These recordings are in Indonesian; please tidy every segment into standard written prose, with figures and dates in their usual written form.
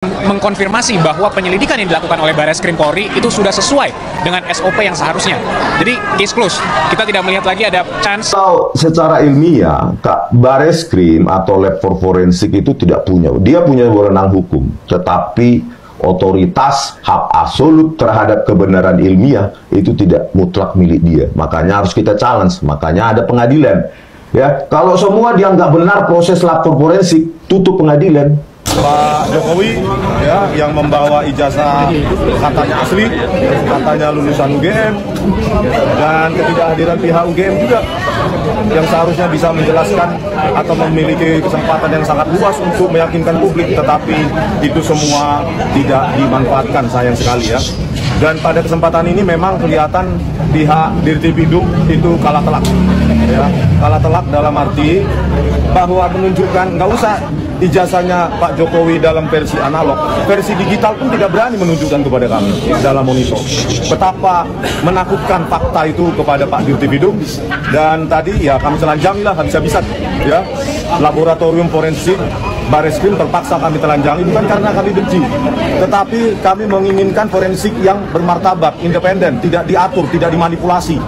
mengkonfirmasi bahwa penyelidikan yang dilakukan oleh Barreskrim Polri itu sudah sesuai dengan SOP yang seharusnya. Jadi case close. Kita tidak melihat lagi ada chance. Kalau secara ilmiah, Barreskrim atau Lab for Forensik itu tidak punya. Dia punya wewenang hukum, tetapi otoritas hak absolut terhadap kebenaran ilmiah itu tidak mutlak milik dia. Makanya harus kita challenge. Makanya ada pengadilan. Ya, kalau semua dianggap benar proses Lab for Forensik, tutup pengadilan. Pak Jokowi ya yang membawa ijazah katanya asli, katanya lulusan UGM, dan ketidakhadiran pihak UGM juga yang seharusnya bisa menjelaskan atau memiliki kesempatan yang sangat luas untuk meyakinkan publik, tetapi itu semua tidak dimanfaatkan, sayang sekali ya. Dan pada kesempatan ini memang kelihatan pihak Dirtipidum itu kalah telak, ya, kalah telak dalam arti bahwa menunjukkan nggak usah ijazahnya Pak Jokowi dalam versi analog, versi digital pun tidak berani menunjukkan kepada kami dalam monitor. Betapa menakutkan fakta itu kepada Pak Dirtipidum. Dan tadi ya kami telanjangi lah habis-habisan ya, laboratorium forensik Barreskrim terpaksa kami telanjangi, bukan karena kami benci, tetapi kami menginginkan forensik yang bermartabat, independen, tidak diatur, tidak dimanipulasi.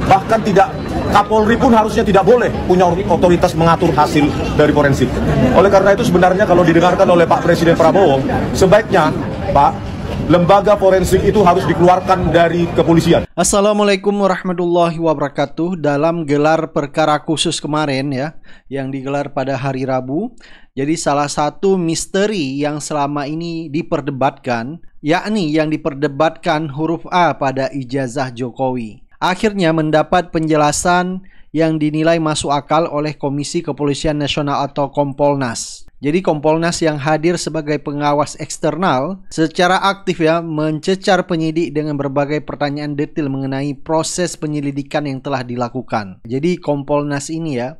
Bahkan tidak, Kapolri pun harusnya tidak boleh punya otoritas mengatur hasil dari forensik. Oleh karena itu sebenarnya kalau didengarkan oleh Pak Presiden Prabowo, sebaiknya Pak, lembaga forensik itu harus dikeluarkan dari kepolisian. Assalamualaikum warahmatullahi wabarakatuh. Dalam gelar perkara khusus kemarin ya, yang digelar pada hari Rabu, jadi salah satu misteri yang selama ini diperdebatkan, yakni yang diperdebatkan huruf A pada ijazah Jokowi, akhirnya mendapat penjelasan yang dinilai masuk akal oleh Komisi Kepolisian Nasional atau Kompolnas. Jadi Kompolnas yang hadir sebagai pengawas eksternal secara aktif ya mencecar penyidik dengan berbagai pertanyaan detail mengenai proses penyelidikan yang telah dilakukan. Jadi Kompolnas ini ya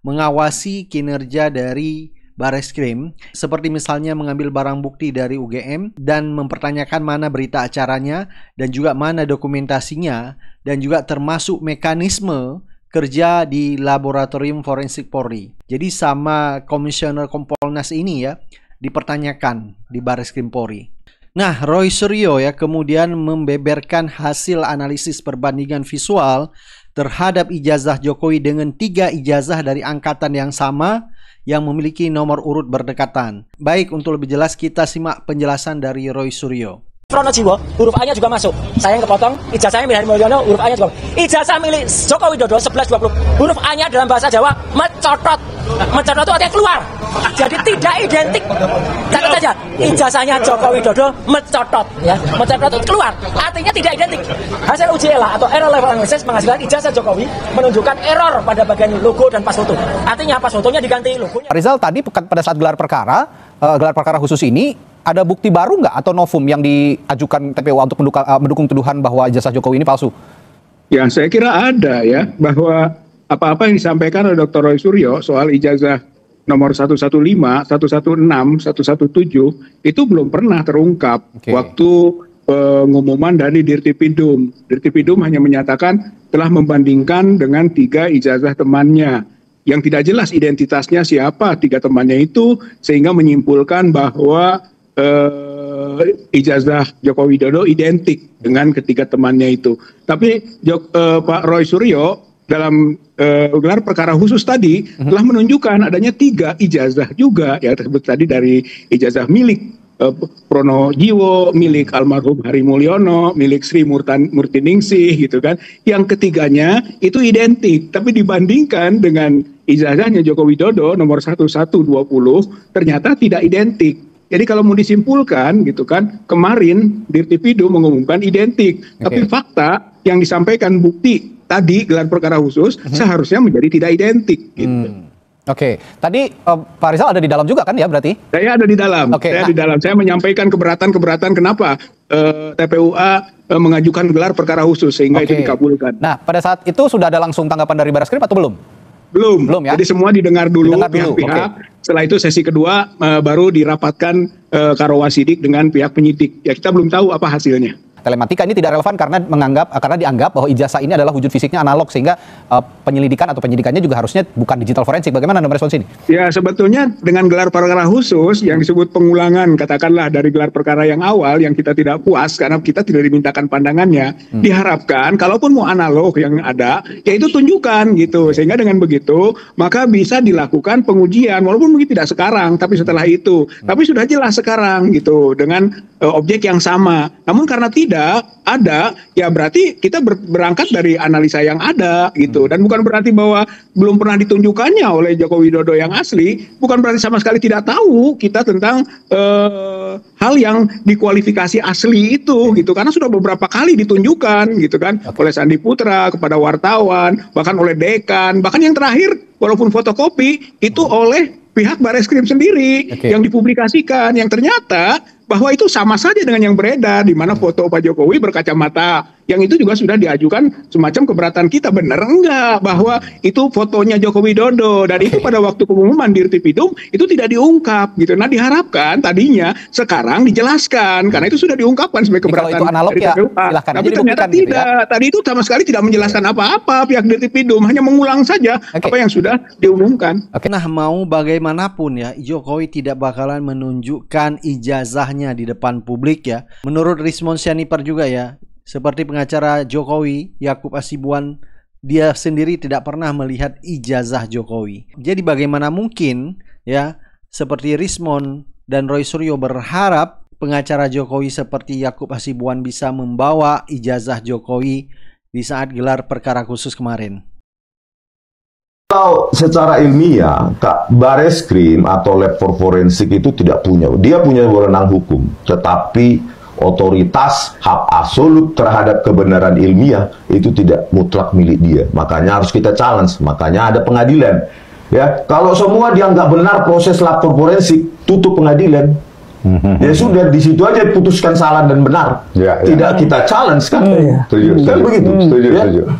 mengawasi kinerja dari Barreskrim, seperti misalnya mengambil barang bukti dari UGM dan mempertanyakan mana berita acaranya dan juga mana dokumentasinya, dan juga termasuk mekanisme kerja di laboratorium forensik Polri. Jadi sama komisioner Kompolnas ini ya dipertanyakan di Barreskrim Polri. Nah, Roy Suryo ya kemudian membeberkan hasil analisis perbandingan visual terhadap ijazah Jokowi dengan 3 ijazah dari angkatan yang sama yang memiliki nomor urut berdekatan. Baik, untuk lebih jelas kita simak penjelasan dari Roy Suryo. Pronojiwo, huruf A-nya juga masuk. Saya yang kepotong, ijazahnya milik Hadi Mulyono, huruf A-nya juga. Ijazah milik Joko Widodo 1120, huruf A-nya dalam bahasa Jawa mencotot. Mencotot itu artinya keluar. Jadi tidak identik. Catat saja, ijazahnya Joko Widodo mencotot, ya. Mencotot itu keluar. Artinya tidak identik. Hasil uji ELA atau error level analysis menghasilkan ijazah Jokowi menunjukkan error pada bagian logo dan pas foto. Artinya pas fotonya diganti logonya. Rizal, tadi pada saat gelar perkara khusus ini, ada bukti baru nggak atau novum yang diajukan TPUA untuk mendukung tuduhan bahwa ijazah Jokowi ini palsu? Ya, saya kira ada ya, bahwa apa-apa yang disampaikan oleh Dr. Roy Suryo soal ijazah nomor 115, 116, 117 itu belum pernah terungkap waktu pengumuman dari Dirtipidum. Dirtipidum hanya menyatakan telah membandingkan dengan 3 ijazah temannya yang tidak jelas identitasnya siapa 3 temannya itu, sehingga menyimpulkan bahwa ijazah Joko Widodo identik dengan ketiga temannya itu. Tapi Pak Roy Suryo dalam gelar perkara khusus tadi telah menunjukkan adanya 3 ijazah juga ya, tersebut tadi dari ijazah milik Pronojiwo, milik almarhum Hadi Mulyono, milik Sri Murtiningsih gitu kan. Yang ketiganya itu identik, tapi dibandingkan dengan ijazahnya Joko Widodo nomor 1120 ternyata tidak identik. Jadi kalau mau disimpulkan gitu kan, kemarin Dirtipidum mengumumkan identik, tapi fakta yang disampaikan bukti tadi gelar perkara khusus seharusnya menjadi tidak identik gitu. Tadi Pak Rizal ada di dalam juga kan ya berarti? Saya ada di dalam. Di dalam. Saya menyampaikan keberatan-keberatan kenapa TPUA mengajukan gelar perkara khusus sehingga itu dikabulkan. Nah, pada saat itu sudah ada langsung tanggapan dari Barreskrim atau belum? Belum ya? Jadi semua didengar dulu pihak-pihak. Setelah itu sesi kedua baru dirapatkan Karawasidik dengan pihak penyidik. Ya, kita belum tahu apa hasilnya. Telematika ini tidak relevan karena dianggap bahwa ijazah ini adalah wujud fisiknya analog, sehingga penyelidikan atau penyidikannya juga harusnya bukan digital forensik. Bagaimana Anda merespons ini? Ya, sebetulnya dengan gelar perkara khusus yang disebut pengulangan, katakanlah dari gelar perkara yang awal yang kita tidak puas karena kita tidak dimintakan pandangannya, diharapkan kalaupun mau analog yang ada, ya itu tunjukkan gitu. Sehingga dengan begitu, maka bisa dilakukan pengujian, walaupun mungkin tidak sekarang, tapi setelah itu. Tapi sudah jelas sekarang gitu, dengan objek yang sama. Namun karena tidak ada, ya berarti kita berangkat dari analisa yang ada gitu. Dan bukan berarti bahwa belum pernah ditunjukkannya oleh Joko Widodo yang asli, bukan berarti sama sekali tidak tahu kita tentang hal yang dikualifikasi asli itu gitu. Karena sudah beberapa kali ditunjukkan gitu kan, oleh Sandi Putra kepada wartawan, bahkan oleh dekan, bahkan yang terakhir walaupun fotokopi itu oleh pihak Bareskrim sendiri yang dipublikasikan, yang ternyata bahwa itu sama saja dengan yang beredar, di mana foto Pak Jokowi berkacamata, yang itu juga sudah diajukan semacam keberatan kita. Benar enggak bahwa itu fotonya Joko Widodo, dan itu pada waktu pengumuman Dirtipidum itu tidak diungkap gitu. Nah, diharapkan tadinya sekarang dijelaskan karena itu sudah diungkapkan sebagai keberatan. Kalau itu analog dari ya, KPU. silahkan Tapi aja ternyata dibuktikan gitu tidak. ya. Tadi itu sama sekali tidak menjelaskan apa-apa pihak Dirtipidum, hanya mengulang saja apa yang sudah diumumkan. Nah, mau bagaimanapun ya, Jokowi tidak bakalan menunjukkan ijazahnya di depan publik ya. Menurut Rismon Sianipar juga ya, seperti pengacara Jokowi, Yakub Hasibuan, dia sendiri tidak pernah melihat ijazah Jokowi. Jadi bagaimana mungkin ya, seperti Rismon dan Roy Suryo berharap pengacara Jokowi seperti Yakub Hasibuan bisa membawa ijazah Jokowi di saat gelar perkara khusus kemarin. Kalau secara ilmiah, Bareskrim atau Lab for Forensik itu tidak punya. Dia punya wewenang hukum, tetapi otoritas hak absolut terhadap kebenaran ilmiah itu tidak mutlak milik dia. Makanya harus kita challenge, makanya ada pengadilan. Ya, kalau semua dianggap benar proses Lab for Forensik, tutup pengadilan. Ya sudah, di situ aja putuskan salah dan benar. Tidak kita challenge kan? Kan begitu. Ya?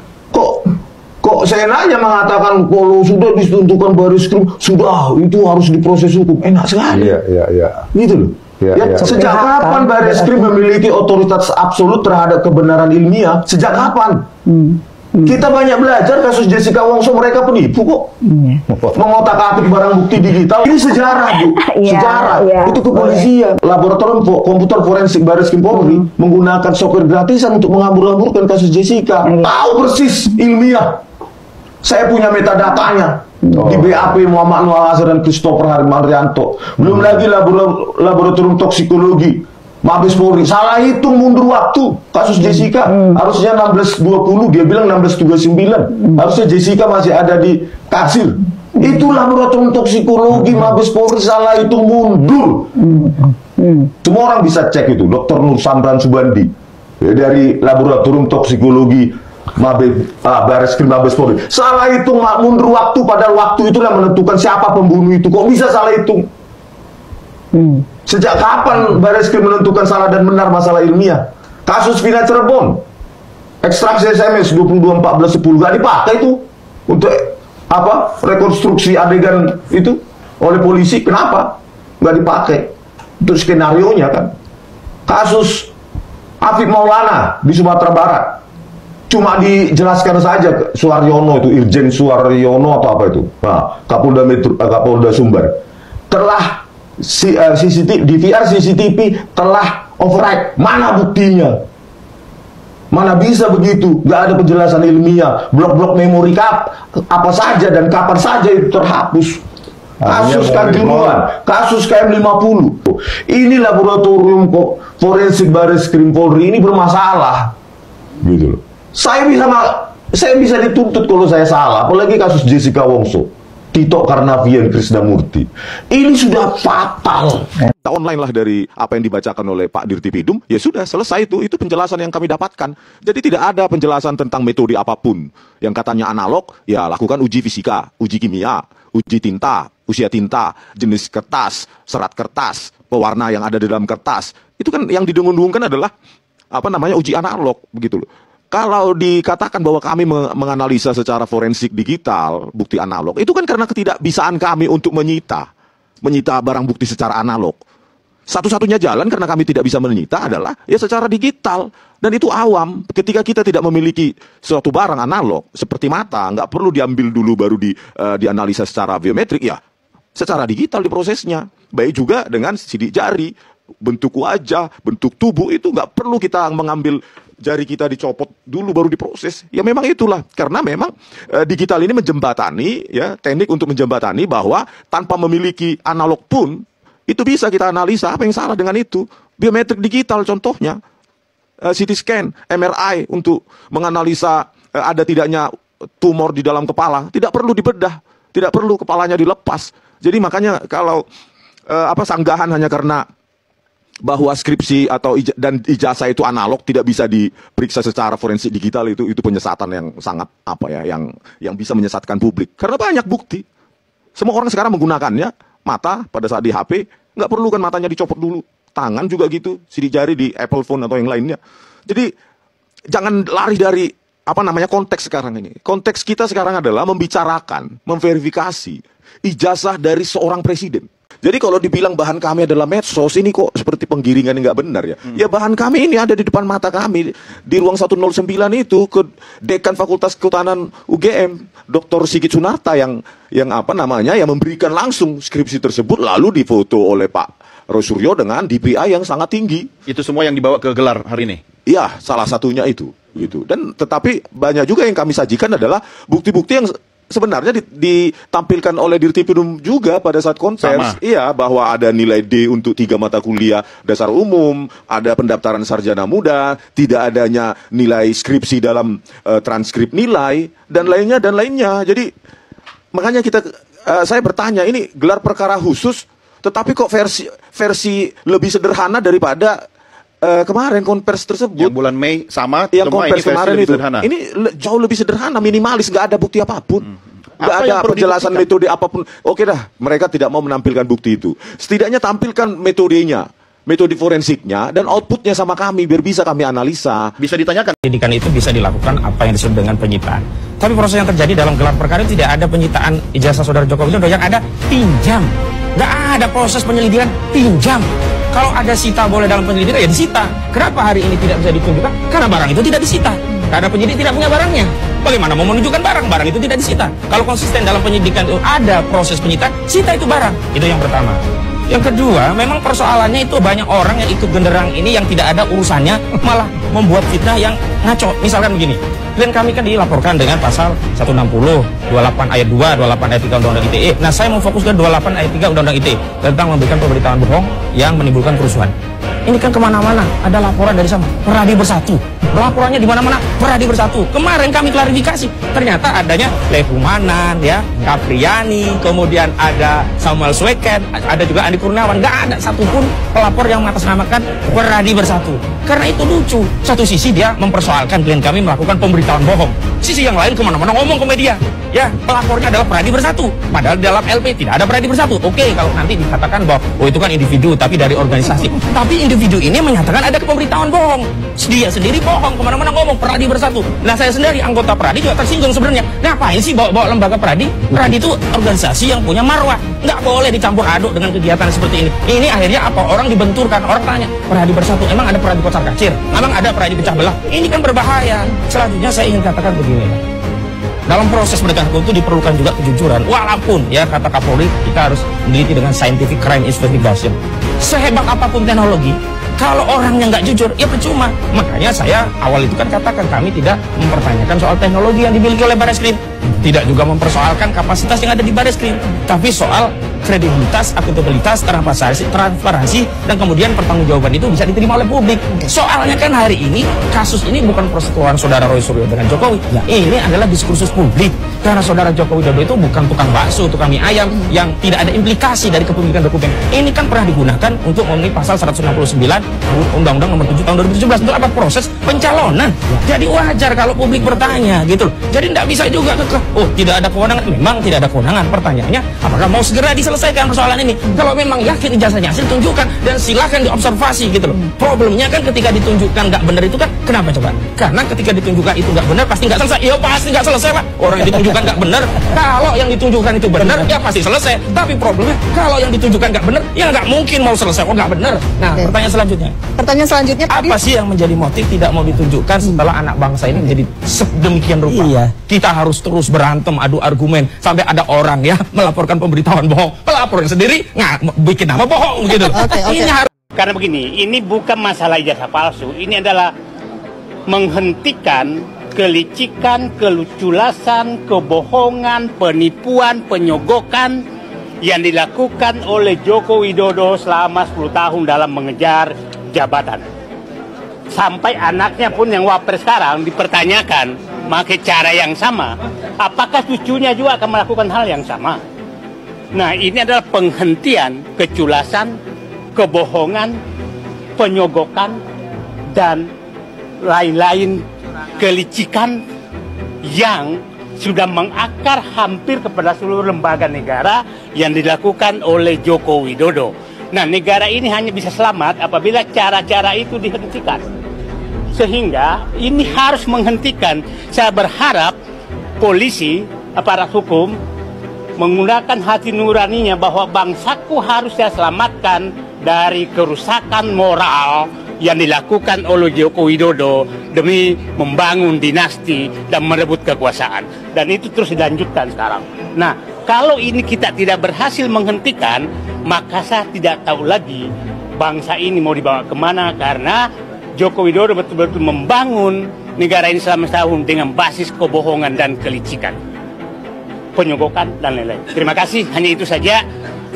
Kok seenaknya mengatakan kalau sudah ditentukan Bareskrim, sudah itu harus diproses hukum. Enak sekali. Gitu loh. Sejak kapan Bareskrim memiliki otoritas absolut terhadap kebenaran ilmiah? Sejak kapan? Kita banyak belajar kasus Jessica Wongso, mereka penipu kok. Mengotak-atik barang bukti digital. Ini sejarah, Bu. Sejarah. Itu kepolisian. Laboratorium komputer forensik Bareskrim Polri menggunakan software gratisan untuk mengabur-aburkan kasus Jessica. Tahu persis ilmiah. Saya punya metadatanya di BAP Muhammad Noah Azhar dan Christopher Harmanrianto. Belum lagi laboratorium toksikologi Mabes Polri. Salah hitung mundur waktu kasus Jessica. Harusnya 16.20, dia bilang 16.39. Harusnya Jessica masih ada di kasir. Itu laboratorium toksikologi Mabes Polri, salah hitung mundur. Semua orang bisa cek itu. Dr. Nur Samran Subandi dari laboratorium toksikologi Bareskrim Mabes Polri. Salah hitung mundur waktu, padahal waktu itu yang menentukan siapa pembunuh itu. Kok bisa salah hitung? Sejak kapan Bareskrim menentukan salah dan benar masalah ilmiah? Kasus Vina Cirebon, ekstraksi SMS 22.14.10 gak dipakai itu untuk apa? Rekonstruksi adegan itu oleh polisi. Kenapa? Gak dipakai untuk skenario-nya kan. Kasus Afif Maulana di Sumatera Barat, cuma dijelaskan saja Suaryono itu, Irjen Suaryono atau apa itu, Kapolda Sumber, telah DVR CCTV telah override. Mana buktinya? Mana bisa begitu? Gak ada penjelasan ilmiah. Blok-blok memori apa saja dan kapan saja itu terhapus. Kasus Kanjuruhan, kasus KM50. Ini laboratorium forensik Bareskrim Polri ini bermasalah, gitu loh. Saya bisa dituntut kalau saya salah, apalagi kasus Jessica Wongso, Tito Karnavian Krisnamurti. Ini sudah fatal. Online lah dari apa yang dibacakan oleh Pak Dirtipidum, ya sudah selesai itu penjelasan yang kami dapatkan. Jadi tidak ada penjelasan tentang metode apapun. Yang katanya analog, ya lakukan uji fisika, uji kimia, uji tinta, usia tinta, jenis kertas, serat kertas, pewarna yang ada di dalam kertas. Itu kan yang didengung-dengungkan adalah apa namanya uji analog, begitu loh. Kalau dikatakan bahwa kami menganalisa secara forensik digital, bukti analog, itu kan karena ketidakbisaan kami untuk menyita barang bukti secara analog. Satu-satunya jalan karena kami tidak bisa menyita adalah ya secara digital. Dan itu awam. Ketika kita tidak memiliki suatu barang analog seperti mata, nggak perlu diambil dulu baru dianalisa secara biometrik, ya secara digital diprosesnya. Baik juga dengan sidik jari, bentuk wajah, bentuk tubuh, itu nggak perlu kita mengambil jari kita dicopot dulu baru diproses. Ya memang itulah, karena memang digital ini menjembatani, ya teknik untuk menjembatani bahwa tanpa memiliki analog pun itu bisa kita analisa apa yang salah dengan itu. Biometrik digital contohnya, CT scan, MRI untuk menganalisa ada tidaknya tumor di dalam kepala, tidak perlu dibedah, tidak perlu kepalanya dilepas. Jadi makanya kalau sanggahan hanya karena bahwa skripsi atau dan ijazah itu analog tidak bisa diperiksa secara forensik digital, itu penyesatan yang sangat yang bisa menyesatkan publik. Karena banyak bukti. Semua orang sekarang menggunakannya, mata pada saat di HP, nggak perlu kan matanya dicopot dulu. Tangan juga gitu, sidik jari di Apple phone atau yang lainnya. Jadi jangan lari dari konteks sekarang ini. Konteks kita sekarang adalah membicarakan, memverifikasi ijazah dari seorang presiden. Jadi kalau dibilang bahan kami adalah medsos, ini kok seperti penggiringan yang nggak benar ya. Ya bahan kami ini ada di depan mata kami. Di ruang 109 itu, ke Dekan Fakultas Kehutanan UGM, Dr. Sigit Sunarta yang memberikan langsung skripsi tersebut, lalu difoto oleh Pak Roy Suryo dengan DPI yang sangat tinggi. Itu semua yang dibawa ke gelar hari ini? Iya, salah satunya itu. Gitu. Dan tetapi banyak juga yang kami sajikan adalah bukti-bukti yang sebenarnya ditampilkan oleh Dirtipidum juga pada saat konversi. Iya, bahwa ada nilai D untuk 3 mata kuliah dasar umum, ada pendaftaran sarjana muda, tidak adanya nilai skripsi dalam transkrip nilai, dan lainnya. Jadi makanya saya bertanya, ini gelar perkara khusus, tetapi kok versi lebih sederhana daripada kemarin konvers tersebut. Yang bulan Mei sama, yang konvers kemarin itu. Sederhana. Ini jauh lebih sederhana, minimalis, nggak ada bukti apapun. Nggak ada penjelasan metode apapun. Oke dah, mereka tidak mau menampilkan bukti itu. Setidaknya tampilkan metodenya, metode forensiknya, dan outputnya sama kami, biar bisa kami analisa. Bisa ditanyakan. Penyidikan itu bisa dilakukan apa yang disebut dengan penyitaan. Tapi proses yang terjadi dalam gelar perkara itu tidak ada penyitaan ijazah saudara Joko Widodo, yang ada pinjam. Nggak ada proses penyelidikan, pinjam. Kalau ada sita boleh dalam penyelidikan, ya disita. Kenapa hari ini tidak bisa ditunjukkan? Karena barang itu tidak disita. Karena penyidik tidak punya barangnya. Bagaimana mau menunjukkan barang? Barang itu tidak disita. Kalau konsisten dalam penyidikan itu ada proses penyitaan, sita itu barang. Itu yang pertama. Yang kedua, memang persoalannya itu banyak orang yang ikut genderang ini yang tidak ada urusannya, malah membuat fitnah yang ngaco. Misalkan begini, klien kami kan dilaporkan dengan pasal 160, 28 ayat 2, 28 ayat 3 Undang-Undang ITE. Nah, saya mau fokus ke 28 ayat 3 Undang-Undang ITE tentang memberikan pemberitaan bohong yang menimbulkan kerusuhan. Ini kan kemana-mana ada laporan dari sama Peradi Bersatu. Laporannya di mana-mana Peradi Bersatu. Kemarin kami klarifikasi, ternyata adanya Lepumanan, ya, Kapriani, kemudian ada Samuel Sweken, ada juga Andi Kurniawan. Nggak ada satupun pelapor yang mengatasnamakan Peradi Bersatu. Karena itu lucu. Satu sisi dia mempersoalkan klien kami melakukan pemberitaan bohong. Sisi yang lain kemana-mana ngomong ke media. Ya, pelapornya adalah Peradi Bersatu. Padahal dalam LP tidak ada Peradi Bersatu. Oke, kalau nanti dikatakan bahwa itu kan individu tapi dari organisasi. Tapi individu ini menyatakan ada pemberitahuan bohong. Dia sendiri bohong, kemana-mana ngomong Peradi Bersatu. Nah, saya sendiri anggota Peradi juga tersinggung sebenarnya. Ngapain sih bawa lembaga Peradi? Peradi itu organisasi yang punya marwah. Nggak boleh dicampur aduk dengan kegiatan seperti ini. Ini akhirnya apa? Orang dibenturkan. Orang tanya, Peradi Bersatu, emang ada Peradi Kocar Kacir? Emang ada Peradi pecah belah? Ini kan berbahaya. Selanjutnya saya ingin katakan begini. Dalam proses penegakan hukum itu diperlukan juga kejujuran. Walaupun, ya kata Kapolri, kita harus meneliti dengan scientific crime investigation. Sehebat apapun teknologi, kalau orangnya nggak jujur, ya percuma. Makanya saya awal itu kan katakan kami tidak mempertanyakan soal teknologi yang dimiliki oleh Bareskrim. Tidak juga mempersoalkan kapasitas yang ada di Bareskrim. Tapi soal kredibilitas, akuntabilitas, transparansi, dan kemudian pertanggungjawaban itu bisa diterima oleh publik. Soalnya kan hari ini, kasus ini bukan perseteruan saudara Roy Suryo dengan Jokowi. Ya, ini adalah diskursus publik. Karena saudara Joko Widodo itu bukan tukang bakso, tukang mie ayam yang tidak ada implikasi dari kepemilikan dokumen. Ini kan pernah digunakan untuk memenuhi pasal 169 Undang-Undang Nomor 7 Tahun 2017 untuk apa? Proses pencalonan. Jadi wajar kalau publik bertanya gitu loh. Jadi tidak bisa juga apakah tidak ada kewenangan? Memang tidak ada kewenangan. Pertanyaannya, apakah mau segera diselesaikan persoalan ini? Kalau memang yakin ijazahnya asli, tunjukkan dan silakan diobservasi gitu loh. Problemnya kan ketika ditunjukkan nggak benar itu kan kenapa coba? Karena ketika ditunjukkan itu nggak benar pasti nggak selesai. Ya pasti nggak selesai lah. Orang yang ditunjukkan nggak benar. Kalau yang ditunjukkan itu benar, ya pasti selesai. Tapi problemnya kalau yang ditunjukkan nggak benar, ya nggak mungkin mau selesai. Oh nggak benar. Nah, pertanyaan selanjutnya. Pertanyaan selanjutnya apa sih yang menjadi motif tidak mau ditunjukkan setelah anak bangsa ini menjadi sedemikian rupa? Iya. Kita harus terus berantem adu argumen sampai ada orang ya melaporkan pemberitaan bohong, pelaporan sendiri bikin nama bohong begitu. Ini harus. Karena begini, ini bukan masalah ijazah palsu, ini adalah menghentikan kelicikan, keluculasan, kebohongan, penipuan, penyogokan yang dilakukan oleh Joko Widodo selama 10 tahun dalam mengejar jabatan. Sampai anaknya pun yang wapres sekarang dipertanyakan pakai cara yang sama, apakah cucunya juga akan melakukan hal yang sama? Nah, ini adalah penghentian keculasan, kebohongan, penyogokan, dan lain-lain kelicikan yang sudah mengakar hampir kepada seluruh lembaga negara yang dilakukan oleh Joko Widodo. Nah, negara ini hanya bisa selamat apabila cara-cara itu dihentikan. Sehingga ini harus menghentikan. Saya berharap polisi, aparat hukum menggunakan hati nuraninya bahwa bangsaku harus saya selamatkan dari kerusakan moral yang dilakukan oleh Joko Widodo demi membangun dinasti dan merebut kekuasaan. Dan itu terus dilanjutkan sekarang. Nah, kalau ini kita tidak berhasil menghentikan, maka saya tidak tahu lagi bangsa ini mau dibawa kemana, karena Joko Widodo betul-betul membangun negara ini selama setahun dengan basis kebohongan dan kelicikan, penyogokan, dan lain-lain. Terima kasih, hanya itu saja.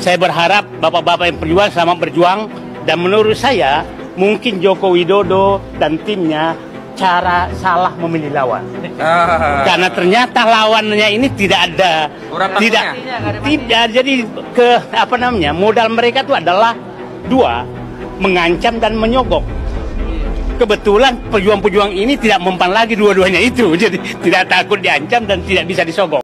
Saya berharap bapak-bapak yang berjuang selamat berjuang, dan menurut saya mungkin Joko Widodo dan timnya cara salah memilih lawan. Karena ternyata lawannya ini tidak ada, tidak. Jadi modal mereka itu adalah dua, mengancam dan menyogok. Kebetulan pejuang-pejuang ini tidak mempan lagi dua-duanya itu, jadi tidak takut diancam dan tidak bisa disogok.